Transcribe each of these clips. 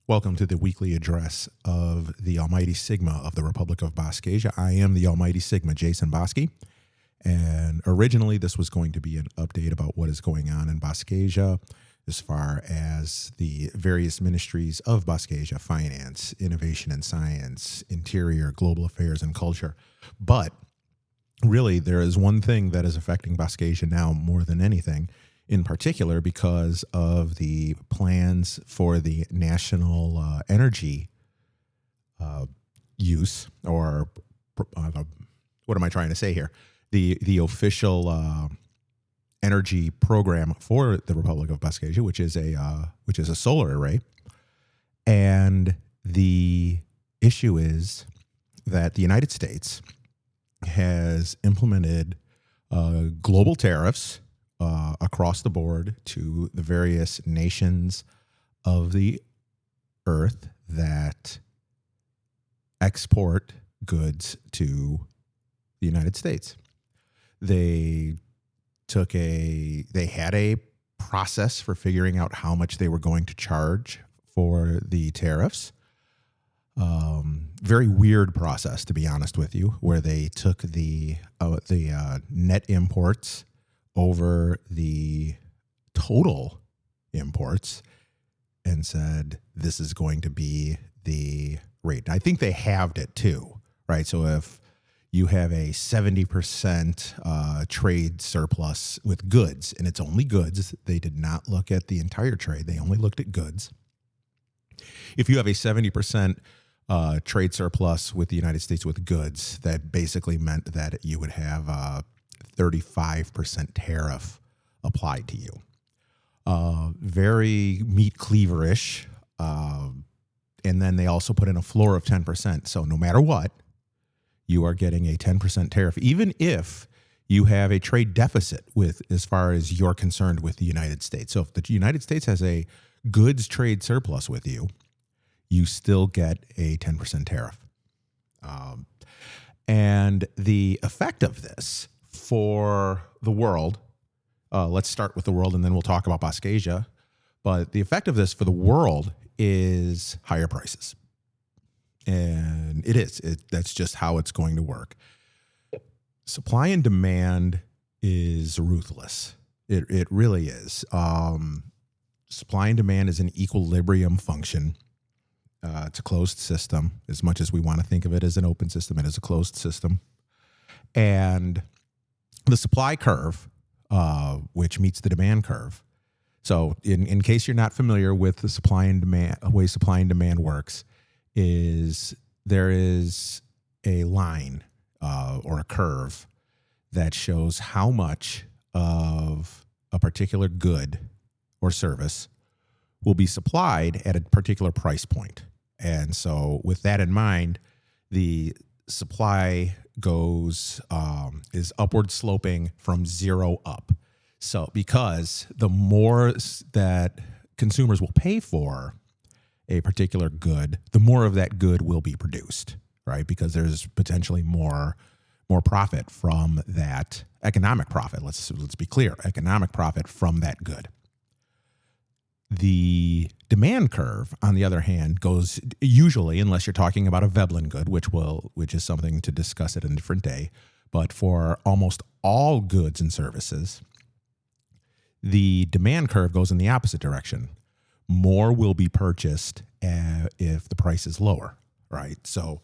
Welcome to the weekly address of the Almighty Sigma of the Republic of Boskasia. I am the Almighty Sigma, Jason Boski, and originally this was going to be an update about what is going on in Boskasia as far as the various ministries of Boskasia: finance, innovation and science, interior, global affairs, and culture. But really, there is one thing that is affecting Boskasia now more than anything, in particular because of the plans for the national energy use, or what am I trying to say here? The official energy program for the Republic of Boskasia, which is a solar array. And the issue is that the United States has implemented global tariffs across the board to the various nations of the earth that export goods to the United States. They had a process for figuring out how much they were going to charge for the tariffs. Very weird process, to be honest with you, where they took the net imports over the total imports and said, this is going to be the rate. I think they halved it too, right? So if you have a 70% trade surplus with goods, and it's only goods, they did not look at the entire trade. They only looked at goods. If you have a 70% trade surplus with the United States with goods, that basically meant that you would have 35% tariff applied to you. Very meat cleaverish. And then they also put in a floor of 10%. So no matter what, you are getting a 10% tariff, even if you have a trade deficit with, as far as you're concerned, with the United States. So if the United States has a goods trade surplus with you, you still get a 10% tariff. And the effect of this for the world, let's start with the world and then we'll talk about Boskasia. But the effect of this for the world is higher prices. And that's just how it's going to work. Supply and demand is ruthless. It really is. Supply and demand is an equilibrium function. It's a closed system. As much as we want to think of it as an open system, it is a closed system. And the supply curve, which meets the demand curve. So in case you're not familiar with the supply and demand, way supply and demand works, there is a line or a curve that shows how much of a particular good or service will be supplied at a particular price point. And so with that in mind, the supply is upward sloping from zero up. So because the more that consumers will pay for a particular good, the more of that good will be produced, right? Because there's potentially more profit from that, economic profit. Let's be clear, economic profit from that good. The demand curve, on the other hand, goes usually, unless you're talking about a Veblen good, which is something to discuss at a different day, but for almost all goods and services, the demand curve goes in the opposite direction. More will be purchased if the price is lower, right? So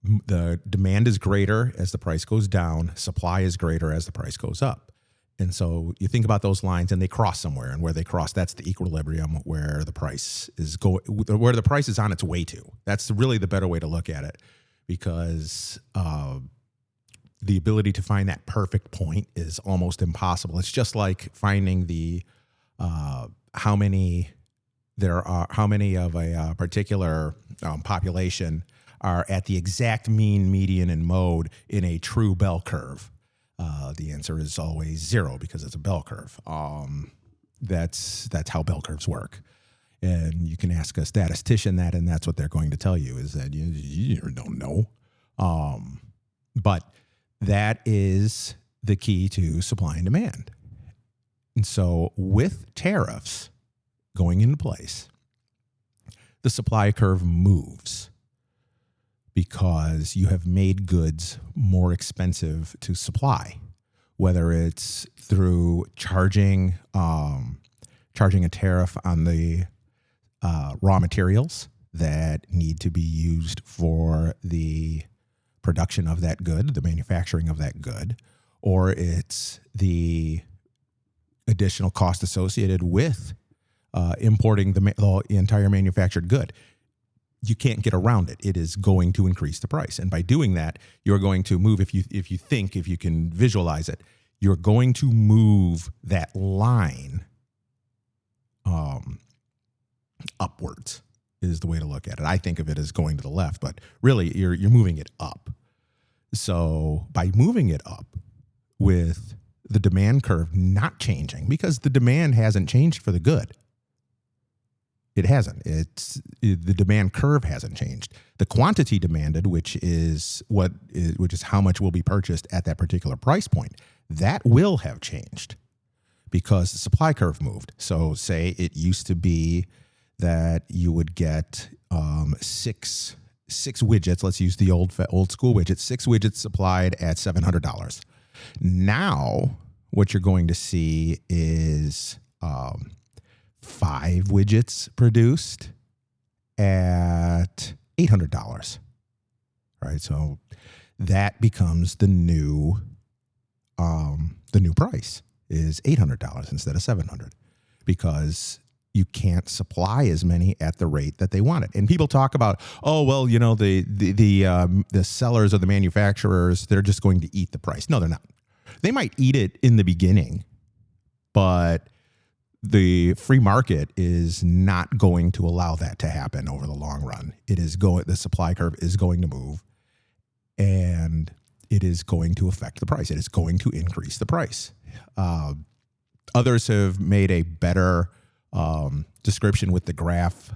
the demand is greater as the price goes down. Supply is greater as the price goes up. And so you think about those lines and they cross somewhere, and where they cross, that's the equilibrium where the price is where the price is on its way to. That's really the better way to look at it, because the ability to find that perfect point is almost impossible. It's just like finding the how many of a particular population are at the exact mean, median, and mode in a true bell curve. The answer is always zero, because it's a bell curve. That's how bell curves work. And you can ask a statistician that, and that's what they're going to tell you, is that you don't know. But that is the key to supply and demand. And so with tariffs going into place, the supply curve moves because you have made goods more expensive to supply, whether it's through charging a tariff on the raw materials that need to be used for the production of that good, the manufacturing of that good, or it's the additional cost associated with importing the entire manufactured good. You can't get around it. It is going to increase the price. And by doing that, you're going to move, if you can visualize it, you're going to move that line upwards is the way to look at it. I think of it as going to the left, but really you're moving it up. So by moving it up with the demand curve not changing, because the demand hasn't changed for the good. It hasn't. The demand curve hasn't changed. The quantity demanded, which is how much will be purchased at that particular price point, that will have changed because the supply curve moved. So say it used to be that you would get six widgets. Let's use the old school widgets. 6 widgets supplied at $700. Now, what you're going to see is 5 widgets produced at $800. Right, so that becomes the new price is $800 instead of $700 because you can't supply as many at the rate that they want it. And people talk about, oh, well, the sellers or the manufacturers, they're just going to eat the price. No, they're not. They might eat it in the beginning, but the free market is not going to allow that to happen over the long run. The supply curve is going to move, and it is going to affect the price. It is going to increase the price. Others have made a better description with the graph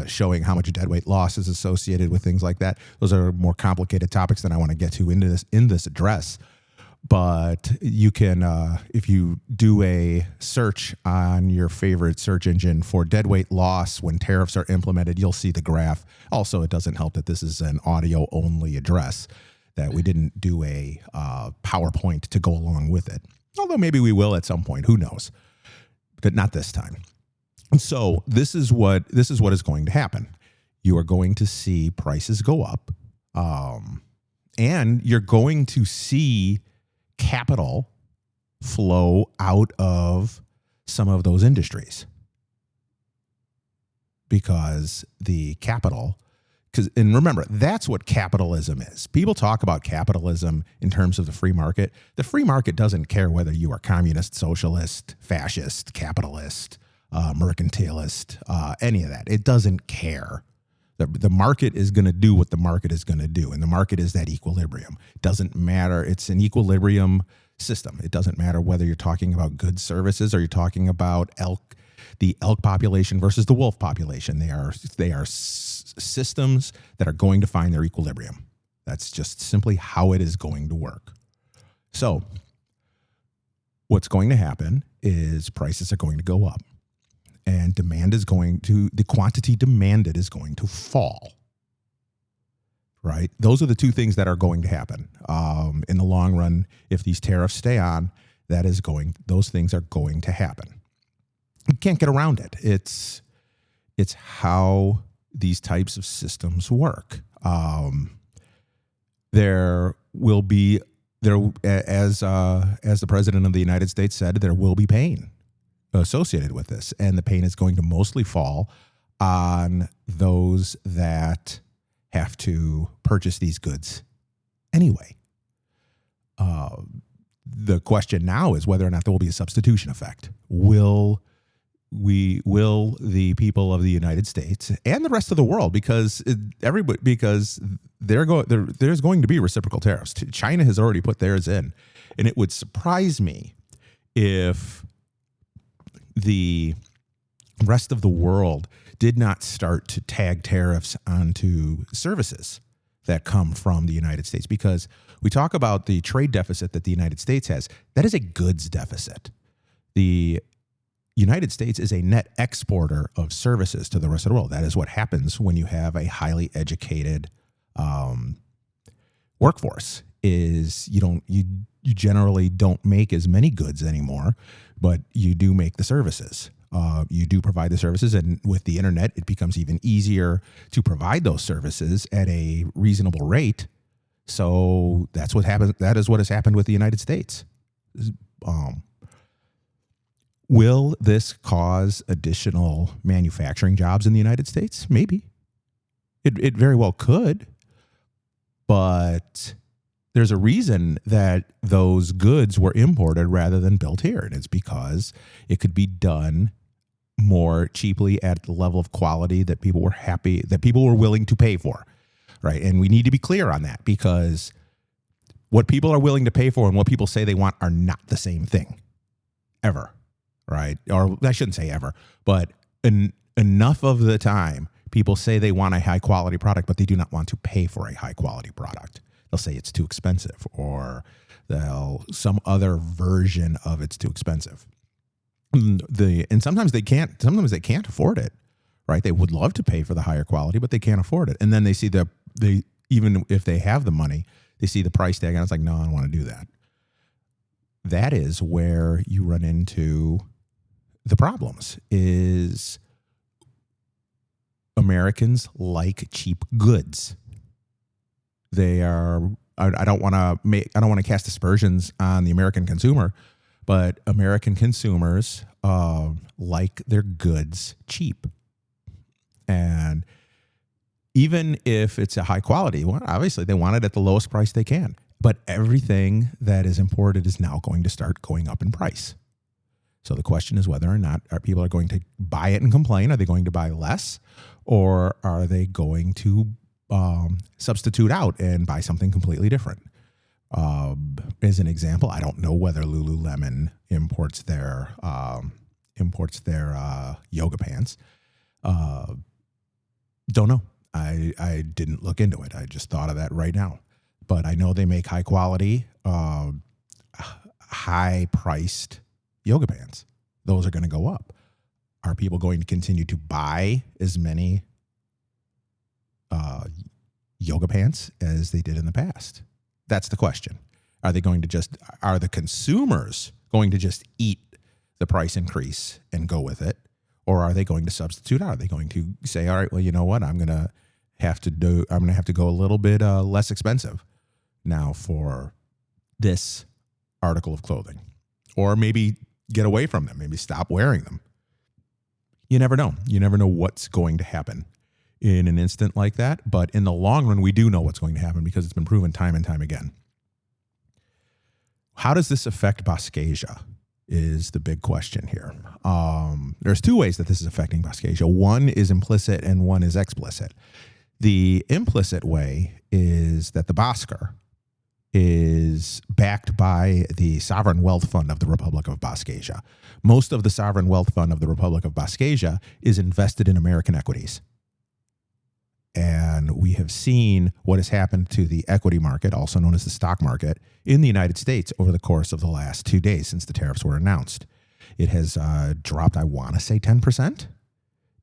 showing how much deadweight loss is associated with things like that. Those are more complicated topics than I want to get to in this address. But you can, if you do a search on your favorite search engine for deadweight loss when tariffs are implemented, you'll see the graph. Also, it doesn't help that this is an audio-only address, that we didn't do a PowerPoint to go along with it. Although maybe we will at some point, who knows? But not this time. So this is what is going to happen. You are going to see prices go up, and you're going to see capital flow out of some of those industries because and remember, that's what capitalism is. People talk about capitalism in terms of the free market. The free market doesn't care whether you are communist, socialist, fascist, capitalist, mercantilist, any of that. It doesn't care. The market is going to do what the market is going to do, and the market is that equilibrium. It doesn't matter. It's an equilibrium system. It doesn't matter whether you're talking about goods, services, or you're talking about the elk population versus the wolf population. They are systems that are going to find their equilibrium. That's just simply how it is going to work. So what's going to happen is prices are going to go up. And the quantity demanded is going to fall, right? Those are the two things that are going to happen. In the long run, if these tariffs stay on, those things are going to happen. You can't get around it. It's how these types of systems work. There will be, as the President of the United States said, there will be pain associated with this, and the pain is going to mostly fall on those that have to purchase these goods anyway. The question now is whether or not there will be a substitution effect. Will the people of the United States and the rest of the world, because there's going to be reciprocal tariffs. China has already put theirs in, and it would surprise me if the rest of the world did not start to tag tariffs onto services that come from the United States, because we talk about the trade deficit that the United States has. That is a goods deficit. The United States is a net exporter of services to the rest of the world. That is what happens when you have a highly educated workforce. Is you generally don't make as many goods anymore, but you do make the services. You do provide the services, and with the internet, it becomes even easier to provide those services at a reasonable rate. So that's what happens. That is what has happened with the United States. Will this cause additional manufacturing jobs in the United States? Maybe. It very well could, but there's a reason that those goods were imported rather than built here. And it's because it could be done more cheaply at the level of quality that people were willing to pay for, right? And we need to be clear on that, because what people are willing to pay for and what people say they want are not the same thing, ever, right? Or I shouldn't say ever, but enough of the time, people say they want a high quality product, but they do not want to pay for a high quality product. They'll say it's too expensive, or some other version of it's too expensive. And sometimes they can't afford it, right? They would love to pay for the higher quality, but they can't afford it. And then they see even if they have the money, they see the price tag and it's like, no, I don't want to do that. That is where you run into the problems. Is Americans like cheap goods. They are. I don't want to cast aspersions on the American consumer, but American consumers like their goods cheap. And even if it's a high quality, well, obviously they want it at the lowest price they can. But everything that is imported is now going to start going up in price. So the question is whether or not people are going to buy it and complain. Are they going to buy less, or are they going to substitute out and buy something completely different? As an example, I don't know whether Lululemon imports their yoga pants. Don't know. I didn't look into it. I just thought of that right now. But I know they make high quality, high priced yoga pants. Those are going to go up. Are people going to continue to buy as many yoga pants as they did in the past? That's the question. Are the consumers going to just eat the price increase and go with it? Or are they going to substitute out? Are they going to say, all right, well, you know what? I'm going to have to go a little bit less expensive now for this article of clothing, or maybe get away from them, maybe stop wearing them. You never know. You never know what's going to happen in an instant like that. But in the long run, we do know what's going to happen because it's been proven time and time again. How does this affect Boskasia is the big question here. There's two ways that this is affecting Boskasia. One is implicit and one is explicit. The implicit way is that the Bosker is backed by the Sovereign Wealth Fund of the Republic of Boskasia. Most of the Sovereign Wealth Fund of the Republic of Boskasia is invested in American equities. And we have seen what has happened to the equity market, also known as the stock market, in the United States over the course of the last 2 days since the tariffs were announced. It has dropped, I want to say 10%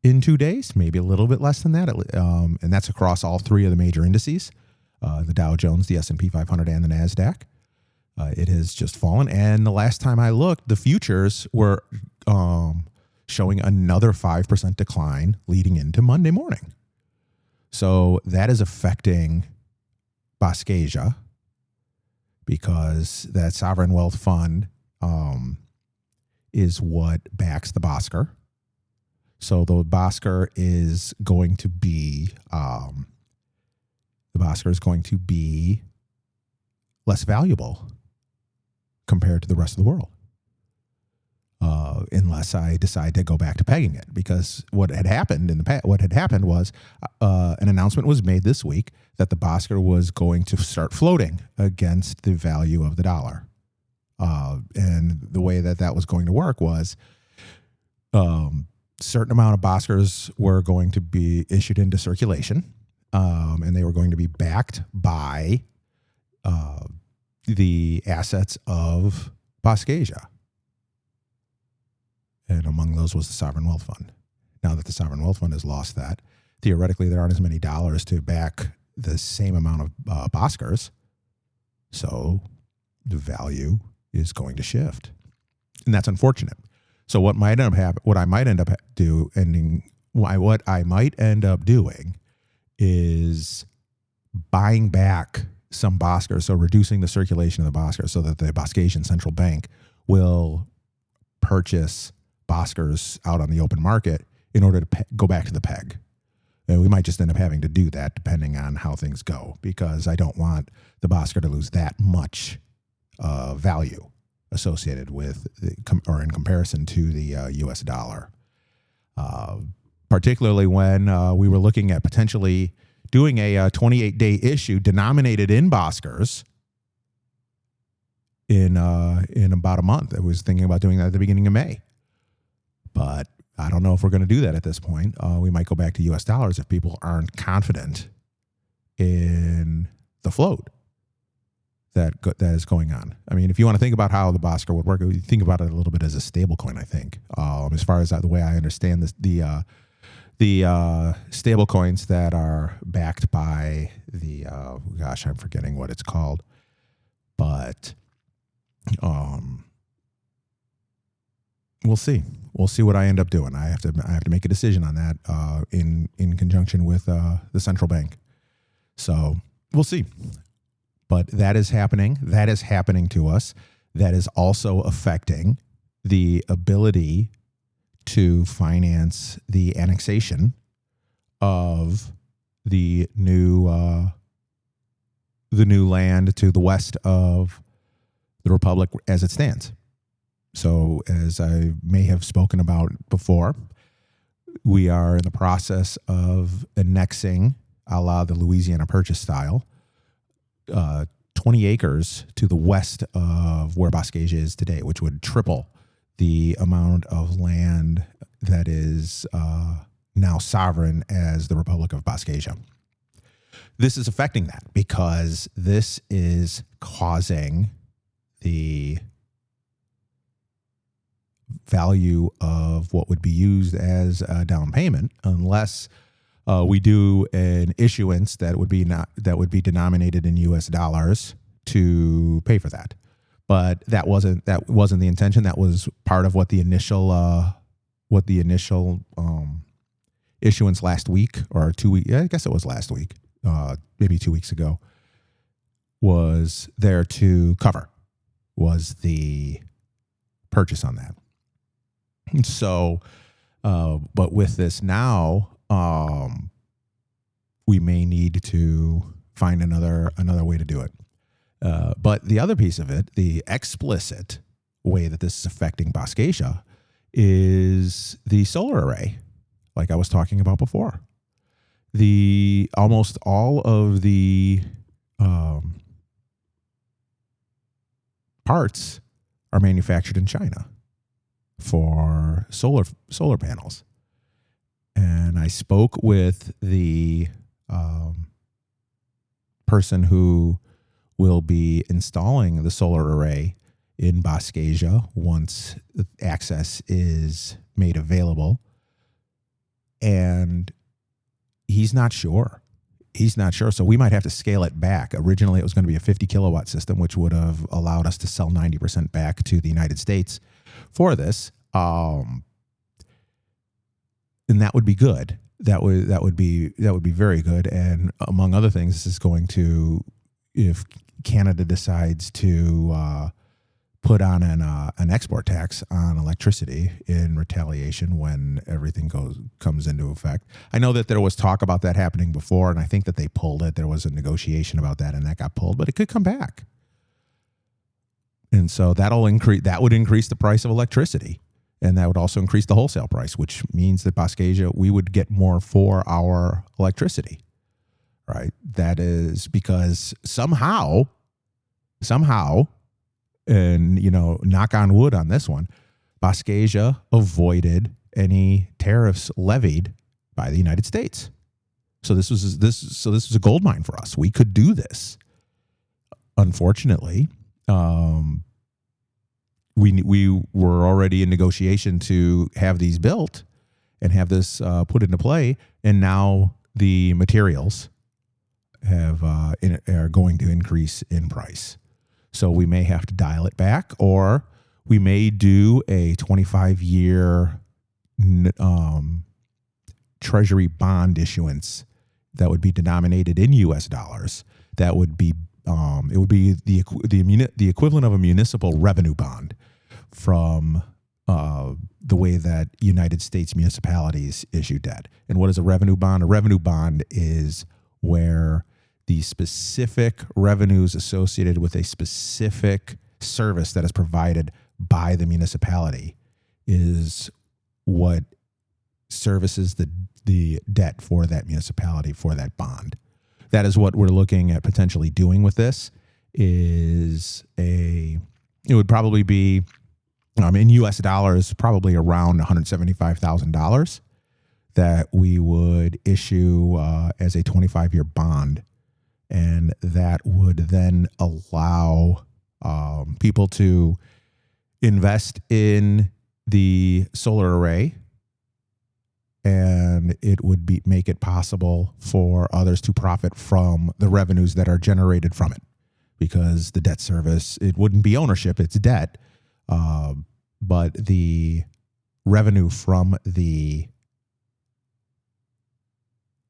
in 2 days, maybe a little bit less than that. And that's across all three of the major indices, the Dow Jones, the S&P 500, and the NASDAQ. It has just fallen. And the last time I looked, the futures were showing another 5% decline leading into Monday morning. So that is affecting Boskasia because that sovereign wealth fund is what backs the Bosker. So the Bosker is going to be less valuable compared to the rest of the world, unless I decide to go back to pegging it. Because what had happened was an announcement was made this week that the Bosker was going to start floating against the value of the dollar. And the way that was going to work was certain amount of Boskers were going to be issued into circulation, and they were going to be backed by the assets of Boskasia. And among those was the Sovereign Wealth Fund. Now that the Sovereign Wealth Fund has lost that, theoretically there aren't as many dollars to back the same amount of Boskers. So the value is going to shift. And that's unfortunate. So what I might end up doing is buying back some Boskers, so reducing the circulation of the Boskers so that the Boskasian central bank will purchase Boskers out on the open market in order to go back to the peg. And we might just end up having to do that depending on how things go, because I don't want the Bosker to lose that much value associated with or in comparison to the U.S. dollar. Particularly when we were looking at potentially doing a 28-day issue denominated in Boskers in about a month. I was thinking about doing that at the beginning of May. But I don't know if we're going to do that at this point. We might go back to U.S. dollars if people aren't confident in the float that is going on. I mean, if you want to think about how the Bosker would work, you think about it a little bit as a stable coin, I think. As far as the way I understand this, the stable coins that are backed by the, I'm forgetting what it's called, but we'll see. We'll see what I end up doing. I have to make a decision on that in conjunction with the central bank. So we'll see. But that is happening. That is happening to us. That is also affecting the ability to finance the annexation of the new land to the west of the Republic as it stands. So, as I may have spoken about before, we are in the process of annexing, a la the Louisiana Purchase style, 20 acres to the west of where Boskasia is today, which would triple the amount of land that is now sovereign as the Republic of Boskasia. This is affecting that because this is causing the value of what would be used as a down payment, unless we do an issuance that would be denominated in U.S. dollars to pay for that. But that wasn't the intention. That was part of what the initial issuance last week or 2 weeks. I guess it was last week, maybe 2 weeks ago, was there to cover, was the purchase on that. So, but with this now, we may need to find another way to do it. But the other piece of it, the explicit way that this is affecting Boskasia, is the solar array, like I was talking about before. Almost all of the parts are manufactured in China for solar panels. And I spoke with the person who will be installing the solar array in Boskasia once access is made available. And he's not sure. So we might have to scale it back. Originally, it was going to be a 50 kilowatt system, which would have allowed us to sell 90% back to the United States for this. And that would be good. That would be very good. And among other things, this is going to, if Canada decides to put on an export tax on electricity in retaliation when everything comes into effect. I know that there was talk about that happening before, and I think that they pulled it. There was a negotiation about that, and that got pulled, but it could come back. And so that would increase the price of electricity. And that would also increase the wholesale price, which means that Boskasia, we would get more for our electricity, right? That is because somehow, and, knock on wood on this one, Boskasia avoided any tariffs levied by the United States. So this was a gold mine for us. We could do this. Unfortunately, we were already in negotiation to have these built and have this put into play, and now the materials are going to increase in price. So we may have to dial it back, or we may do a 25-year treasury bond issuance that would be denominated in U.S. dollars. That would be it would be the equivalent of a municipal revenue bond from the way that United States municipalities issue debt. And what is a revenue bond? A revenue bond is where the specific revenues associated with a specific service that is provided by the municipality is what services the debt for that municipality for that bond. That is what we're looking at potentially doing with this. It would probably be in U.S. dollars, probably around $175,000 that we would issue as a 25-year bond. And that would then allow people to invest in the solar array, and it would make it possible for others to profit from the revenues that are generated from it, because the debt service, it wouldn't be ownership, it's debt, but the revenue from the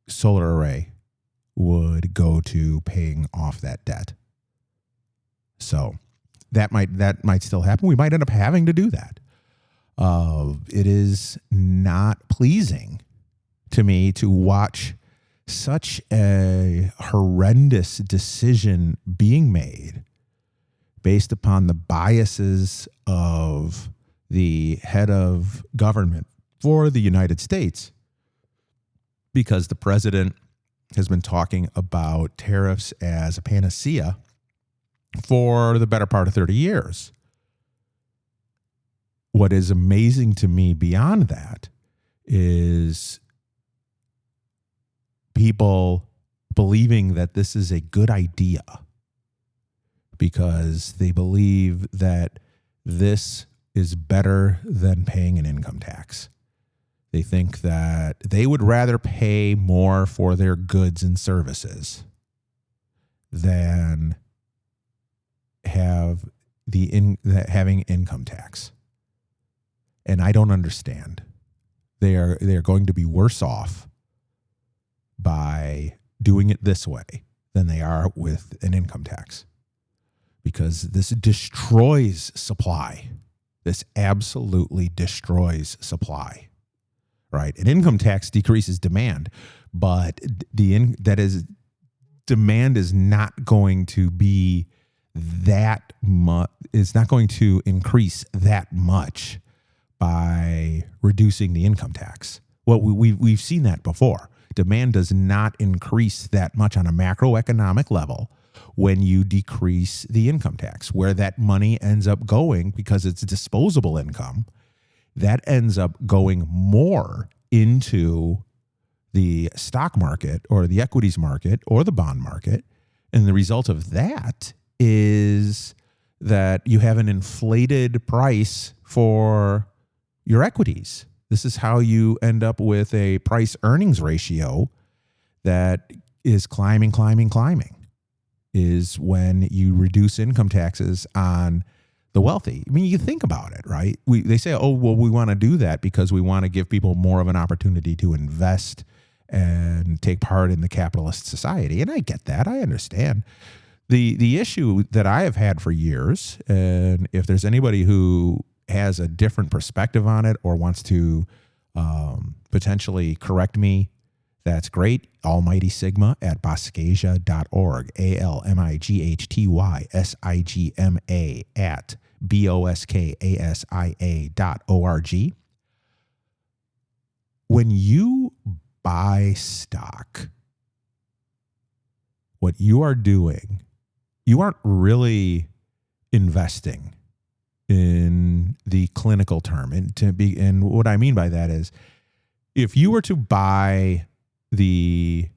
solar array would go to paying off that debt. So that might still happen. We might end up having to do that. It is not pleasing to me to watch such a horrendous decision being made based upon the biases of the head of government for the United States, because the president has been talking about tariffs as a panacea for the better part of 30 years. What is amazing to me beyond that is people believing that this is a good idea because they believe that this is better than paying an income tax. They think that they would rather pay more for their goods and services than having income tax. And I don't understand. They are going to be worse off by doing it this way than they are with an income tax, because this destroys supply. This absolutely destroys supply, right? An income tax decreases demand, but demand is not going to be that much. It's not going to increase that much by reducing the income tax. Well, we've seen that before. Demand does not increase that much on a macroeconomic level when you decrease the income tax. Where that money ends up going, because it's disposable income, that ends up going more into the stock market or the equities market or the bond market. And the result of that is that you have an inflated price for your equities. This is how you end up with a price earnings ratio that is climbing, is when you reduce income taxes on the wealthy. I mean, you think about it, right? They say, oh, well, we want to do that because we want to give people more of an opportunity to invest and take part in the capitalist society. And I get that. I understand. The issue that I have had for years, and if there's anybody who has a different perspective on it or wants to potentially correct me, that's great. Almighty Sigma at Boskasia.org. ALMIGHTYSIGMA at BOSKASIA.org. When you buy stock, what you are doing, you aren't really investing in the clinical term. And what I mean by that is, if you were to buy the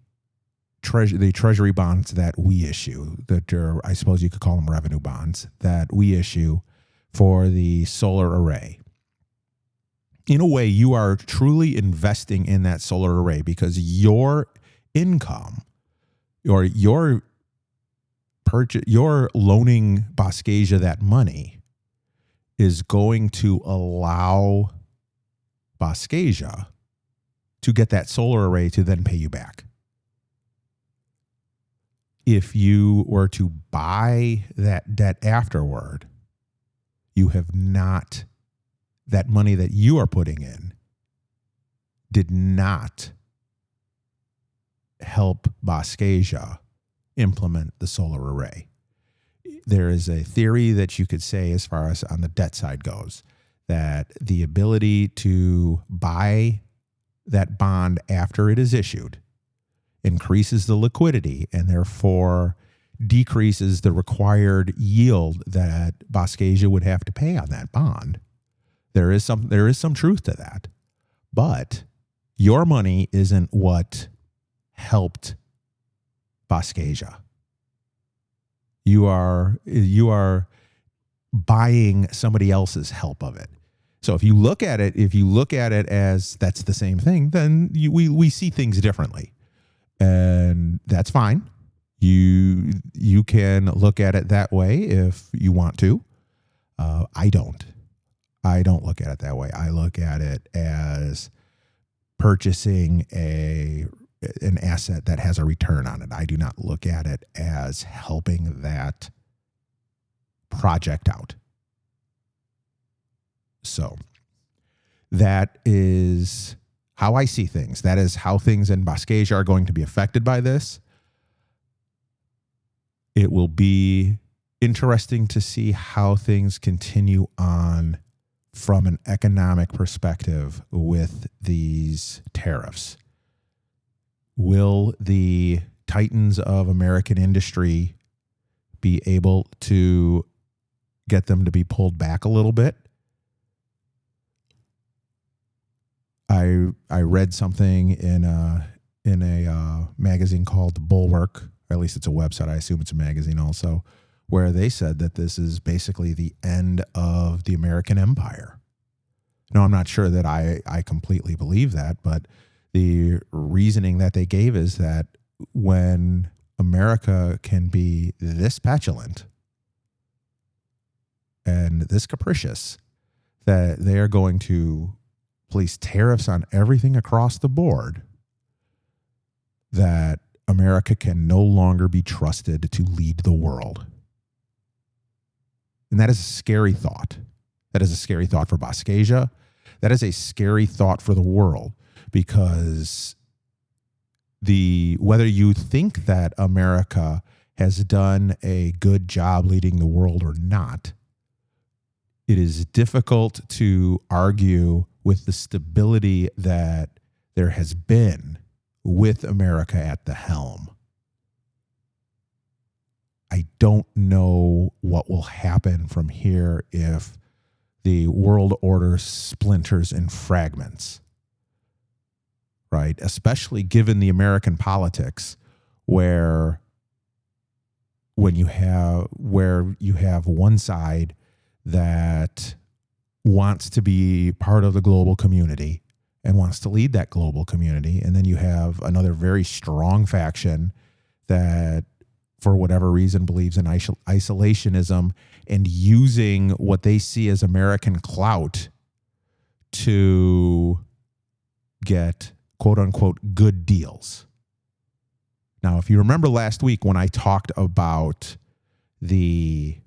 treasury bonds that we issue, that are, I suppose you could call them revenue bonds, that we issue for the solar array. In a way, you are truly investing in that solar array because your income or your loaning Boskasia that money is going to allow Boskasia to get that solar array to then pay you back. If you were to buy that debt afterward, you have not, that money that you are putting in did not help Boskasia implement the solar array. There is a theory that you could say, as far as on the debt side goes, that the ability to buy that bond after it is issued increases the liquidity and therefore decreases the required yield that Boskasia would have to pay on that bond. There is some truth to that, but your money isn't what helped Boskasia. You are buying somebody else's help of it. So if you look at it as that's the same thing, then we see things differently, and that's fine. You can look at it that way if you want to. I don't look at it that way. I look at it as purchasing an asset that has a return on it. I do not look at it as helping that project out. So that is how I see things. That is how things in Boskasia are going to be affected by this. It will be interesting to see how things continue on from an economic perspective with these tariffs. Will the titans of American industry be able to get them to be pulled back a little bit? I read something in a magazine called The Bulwark, or at least it's a website. I assume it's a magazine also, where they said that this is basically the end of the American empire. Now, I'm not sure that I completely believe that, but the reasoning that they gave is that when America can be this petulant and this capricious, that they are going to place tariffs on everything across the board, that America can no longer be trusted to lead the world. And that is a scary thought. That is a scary thought for Boskasia. That is a scary thought for the world, because whether you think that America has done a good job leading the world or not, it is difficult to argue with the stability that there has been with America at the helm. I don't know what will happen from here if the world order splinters and fragments, right? Especially given the American politics, where you have one side that wants to be part of the global community and wants to lead that global community, and then you have another very strong faction that, for whatever reason, believes in isolationism and using what they see as American clout to get quote unquote good deals. Now, if you remember last week when I talked about the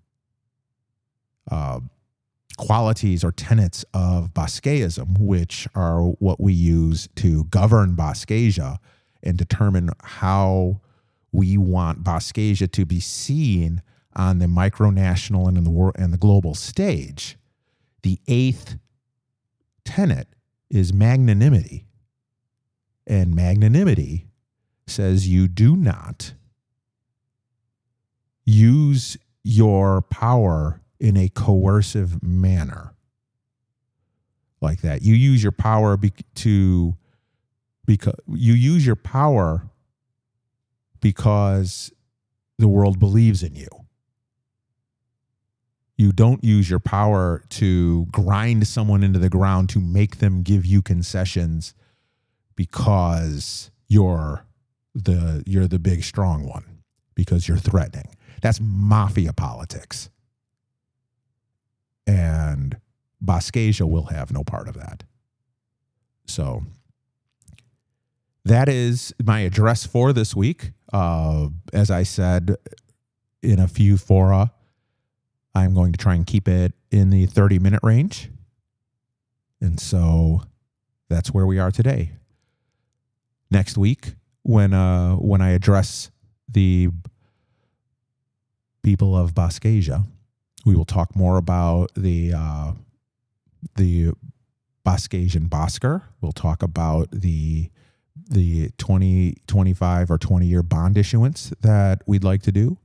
qualities or tenets of Boskaism, which are what we use to govern Boskasia and determine how we want Boskasia to be seen on the micronational and in the world and the global stage, the eighth tenet is magnanimity. And magnanimity says you do not use your power in a coercive manner like that. You use your power because you use your power because the world believes in you. You don't use your power to grind someone into the ground to make them give you concessions because you're the big strong one, because you're threatening. That's mafia politics. And Boskasia will have no part of that. So that is my address for this week. As I said in a few fora, I'm going to try and keep it in the 30-minute range. And so that's where we are today. Next week, when I address the people of Boskasia, we will talk more about the Boskasian Bosker. We'll talk about the 25 or 20-year bond issuance that we'd like to do.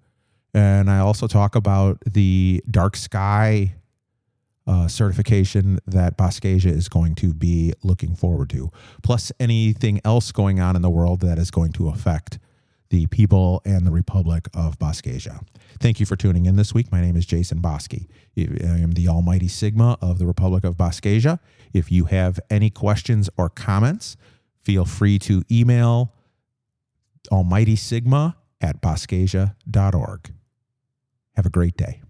And I also talk about the dark sky certification that Boskasia is going to be looking forward to, plus anything else going on in the world that is going to affect the people and the Republic of Boskasia. Thank you for tuning in this week. My name is Jason Boski. I am the Almighty Sigma of the Republic of Boskasia. If you have any questions or comments, feel free to email almightysigma@boskasia.org. Have a great day.